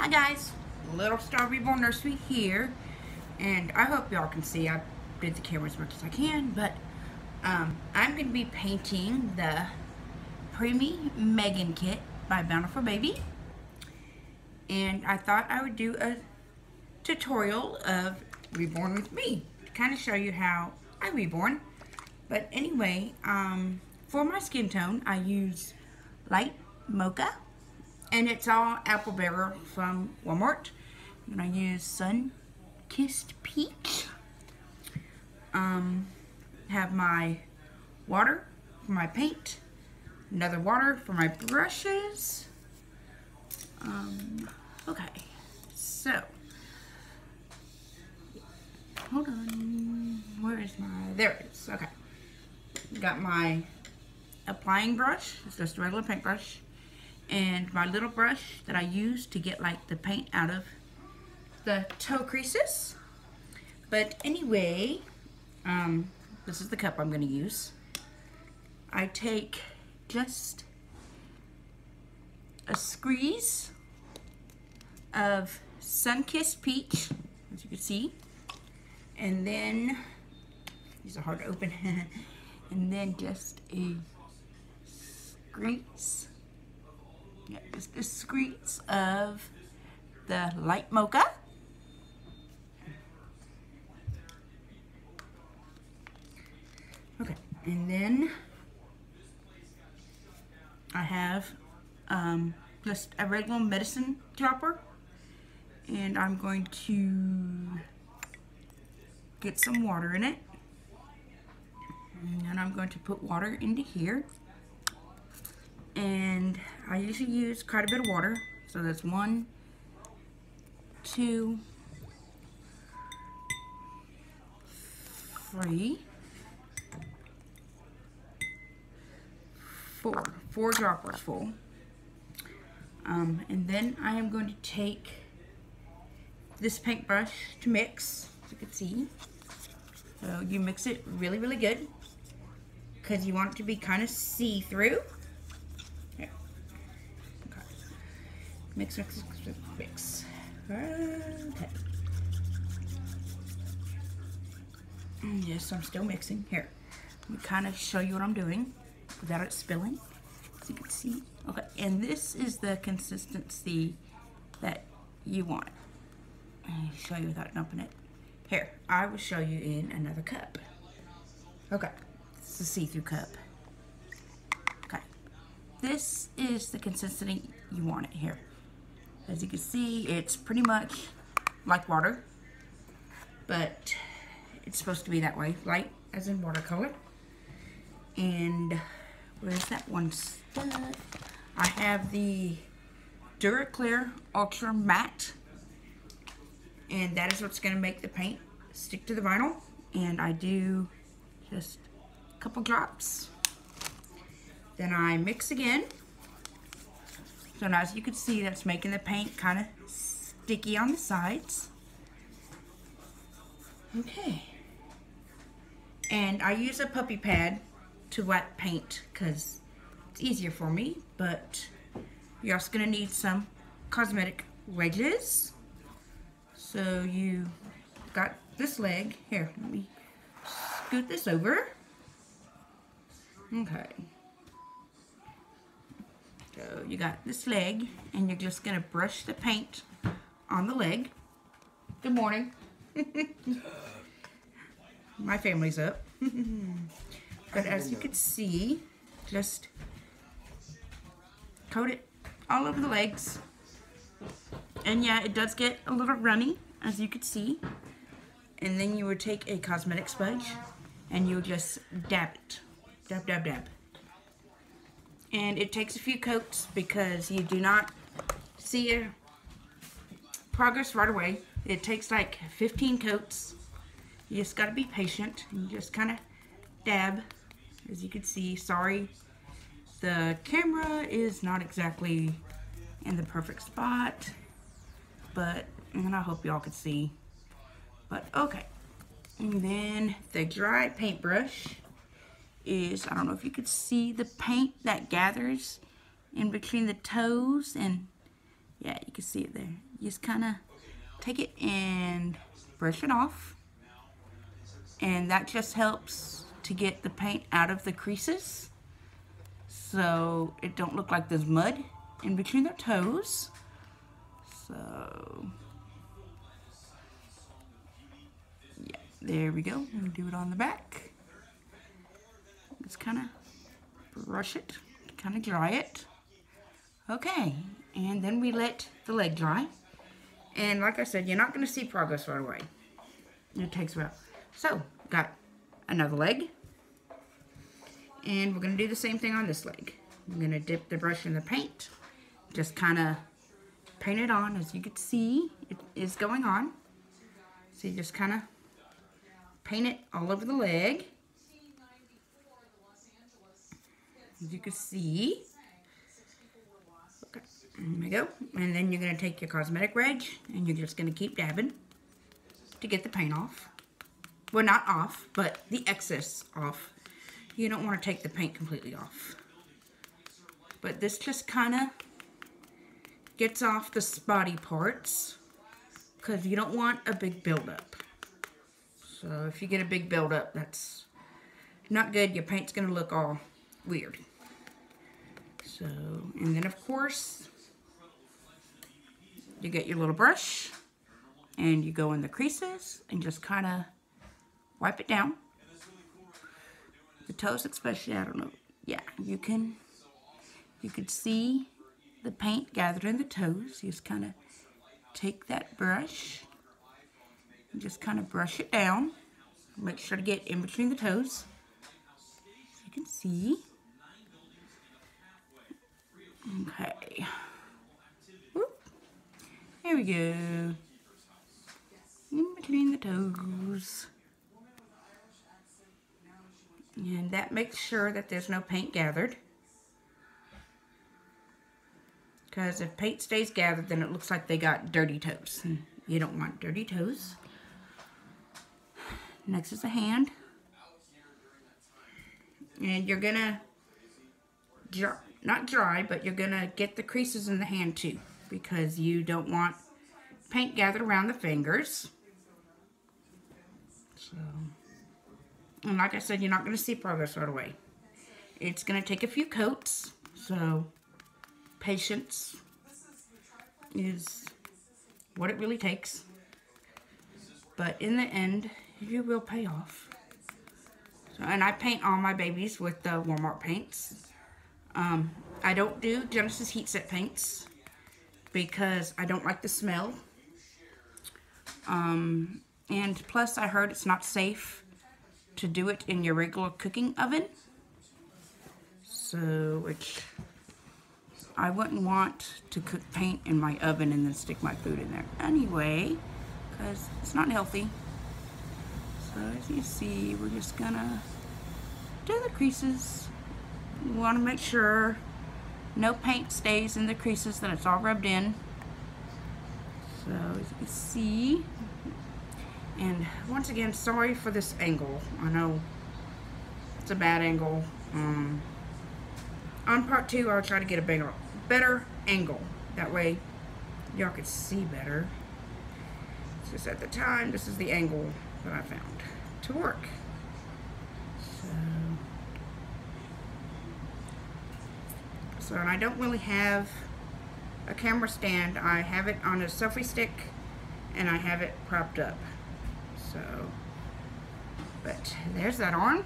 Hi guys, Little Star Reborn Nursery here, and I hope y'all can see. I did the camera as much as I can, but I'm going to be painting the Preemie Megan kit by Bountiful Baby, and I thought I would do a tutorial of Reborn with me to kind of show you how I reborn. But anyway, for my skin tone, I use light mocha. And it's all apple bearer from Walmart. And I use Sun Kissed Peach. Have my water for my paint. Another water for my brushes. Okay, so hold on. Where is my? There it is. Okay, got my applying brush. It's just a regular paintbrush. And my little brush that I use to get like the paint out of the toe creases. But anyway, this is the cup I'm going to use. I take just a squeeze of Sun-Kissed Peach, as you can see, and then these are hard to open, and then just a squeeze. Yeah, just a squeeze of the light mocha. Okay, and then I have just a regular medicine dropper, and I'm going to get some water in it, and then I'm going to put water into here. And I usually use quite a bit of water, so that's 1, 2, 3, 4 droppers full. And then I am going to take this paintbrush to mix, as you can see. So you mix it really, really good, because you want it to be kind of see-through. Mix, mix, mix, mix. Okay. Yes, I'm still mixing. Here, let me kind of show you what I'm doing without it spilling, so you can see. Okay, and this is the consistency that you want. Let me show you without dumping it. Here, I will show you in another cup. Okay, this is a see-through cup. Okay, this is the consistency you want it here. As you can see, it's pretty much like water, but it's supposed to be that way, light as in watercolor. And where's that one stuff? I have the Duraclear Ultra Matte, and that is what's going to make the paint stick to the vinyl. And I do just a couple drops. Then I mix again. So now, as you can see, that's making the paint kind of sticky on the sides. Okay. And I use a puppy pad to wet paint because it's easier for me, but you're also going to need some cosmetic wedges. So you got this leg. Here, let me scoot this over. Okay. So you got this leg, and you're just going to brush the paint on the leg. Good morning. My family's up. But as you can see, just coat it all over the legs. And yeah, it does get a little runny, as you can see. And then you would take a cosmetic sponge, and you would just dab it. Dab, dab, dab. And it takes a few coats because you do not see your progress right away. It takes like 15 coats. You just got to be patient. And you just kind of dab, as you can see. Sorry, the camera is not exactly in the perfect spot, but and I hope y'all can see. But okay, and then the dry paintbrush is, I don't know if you could see the paint that gathers in between the toes and Yeah, you can see it there. You just kind of take it and brush it off. And that just helps to get the paint out of the creases, so it don't look like there's mud in between their toes. So, yeah, there we go. And do it on the back. Just kind of brush it, kind of dry it. Okay, and then we let the leg dry. And like I said, you're not going to see progress right away. It takes a while. So, got another leg. And we're going to do the same thing on this leg. I'm going to dip the brush in the paint. Just kind of paint it on. As you can see, it is going on. So you just kind of paint it all over the leg. As you can see. Okay, there we go. And then you're going to take your cosmetic wedge and you're just going to keep dabbing to get the paint off. Well, not off, but the excess off. You don't want to take the paint completely off. But this just kind of gets off the spotty parts because you don't want a big buildup. So if you get a big buildup, that's not good. Your paint's going to look all weird. So, and then of course, you get your little brush and you go in the creases and just kind of wipe it down. The toes especially, I don't know. Yeah, you can see the paint gathered in the toes. You just kind of take that brush and just kind of brush it down. Make sure to get in between the toes. You can see. Okay. Whoop. There we go. In between the toes. And that makes sure that there's no paint gathered. Because if paint stays gathered, then it looks like they got dirty toes. And you don't want dirty toes. Next is the hand. And you're going to, not dry, but you're going to get the creases in the hand too. Because you don't want paint gathered around the fingers. So, and like I said, you're not going to see progress right away. It's going to take a few coats. So, patience is what it really takes. But in the end, you will pay off. So, and I paint all my babies with the Walmart paints. I don't do Genesis heat set paints because I don't like the smell. And plus, I heard it's not safe to do it in your regular cooking oven. So, which I wouldn't want to cook paint in my oven and then stick my food in there anyway, because it's not healthy. So as you see, we're just gonna do the creases. We want to make sure no paint stays in the creases, that it's all rubbed in. So as you can see, and once again, sorry for this angle. I know it's a bad angle. On part 2, I'll try to get a better angle. That way, y'all could see better. It's just at the time, this is the angle that I found to work. So, and I don't really have a camera stand. I have it on a selfie stick, and I have it propped up. So, but there's that arm.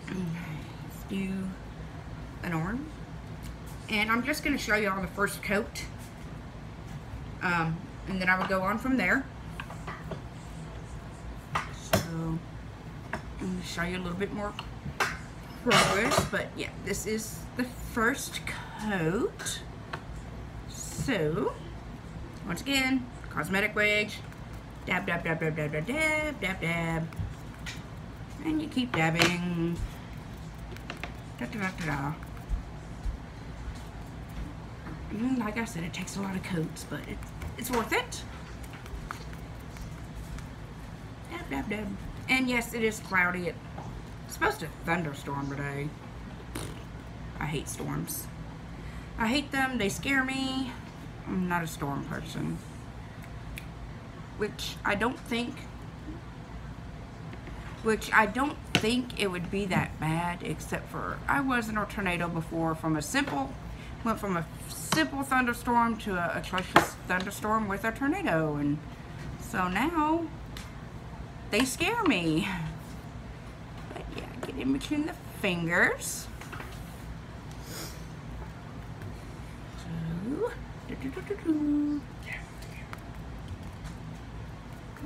Okay, let's do an arm. And I'm just going to show you all the first coat. And then I will go on from there. So, I'm going to show you a little bit more progress. But yeah, this is the first coat. So, once again, cosmetic wedge. Dab, dab, dab, dab, dab, dab, dab, dab, dab. And you keep dabbing. Da, da, da, da, da. And like I said, it takes a lot of coats, but it's worth it. Dab, dab, dab. And yes, it is cloudy. It's supposed to thunderstorm today. I hate storms. I hate them. They scare me. I'm not a storm person. Which I don't think it would be that bad, except for I was in a tornado before went from a simple thunderstorm to a atrocious thunderstorm with a tornado, and so now they scare me. But yeah, get in between the fingers.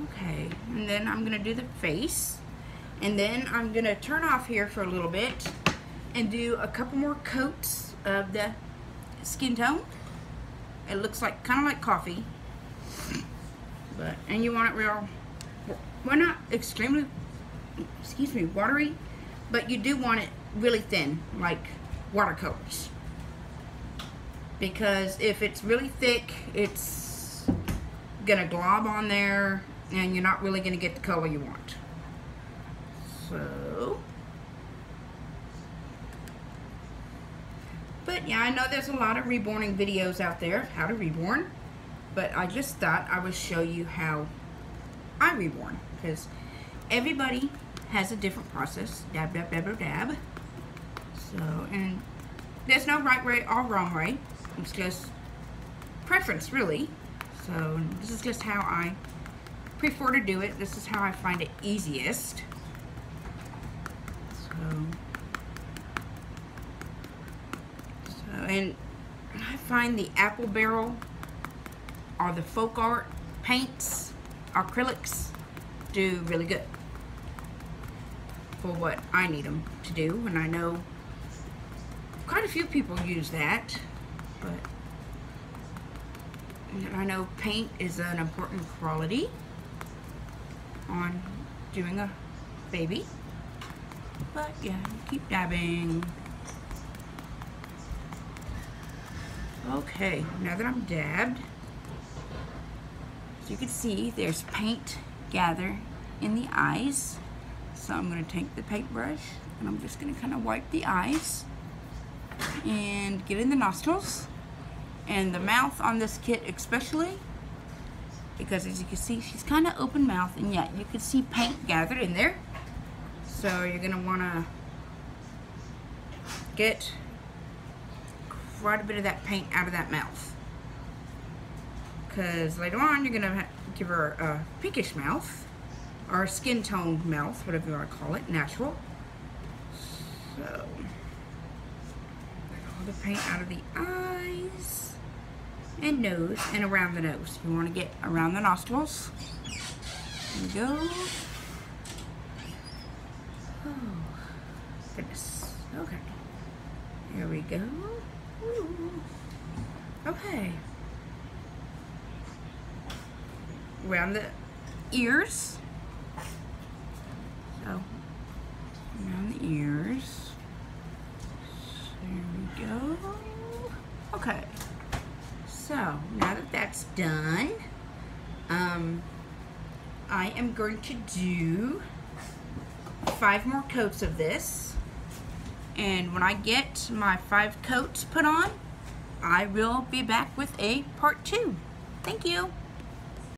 Okay, and then I'm gonna do the face, and then I'm gonna turn off here for a little bit and do a couple more coats of the skin tone. It looks like kind of like coffee, and you want it real, well, not extremely, watery, but you do want it really thin, like watercolors. Because if it's really thick, it's gonna glob on there and you're not really gonna get the color you want. So, but yeah, I know there's a lot of reborning videos out there, how to reborn, but I just thought I would show you how I reborn, because everybody has a different process. Dab, dab, dab, dab, dab. So, and there's no right way or wrong way. It's just preference, really. So this is just how I prefer to do it. This is how I find it easiest. So and I find the apple barrel or the folk art paints, acrylics, do really good for what I need them to do. And I know quite a few people use that. But I know paint is an important quality on doing a baby. But yeah, keep dabbing. Okay, now that I'm dabbed, as you can see, there's paint gather in the eyes. So I'm going to take the paintbrush and I'm just going to kind of wipe the eyes and get in the nostrils and the mouth on this kit especially, because as you can see, she's kind of open mouth, and yet you can see paint gathered in there. So you're going to want to get quite a bit of that paint out of that mouth, because later on you're going to give her a pinkish mouth or a skin toned mouth, whatever you want to call it, natural. So the paint out of the eyes and nose and around the nose. You want to get around the nostrils. There we go. Oh, goodness. Okay. Here we go. Ooh. Okay. Around the ears. So, around the ears. There we go. Okay, so now that that's done, I am going to do 5 more coats of this, and when I get my 5 coats put on, I will be back with a part 2. Thank you.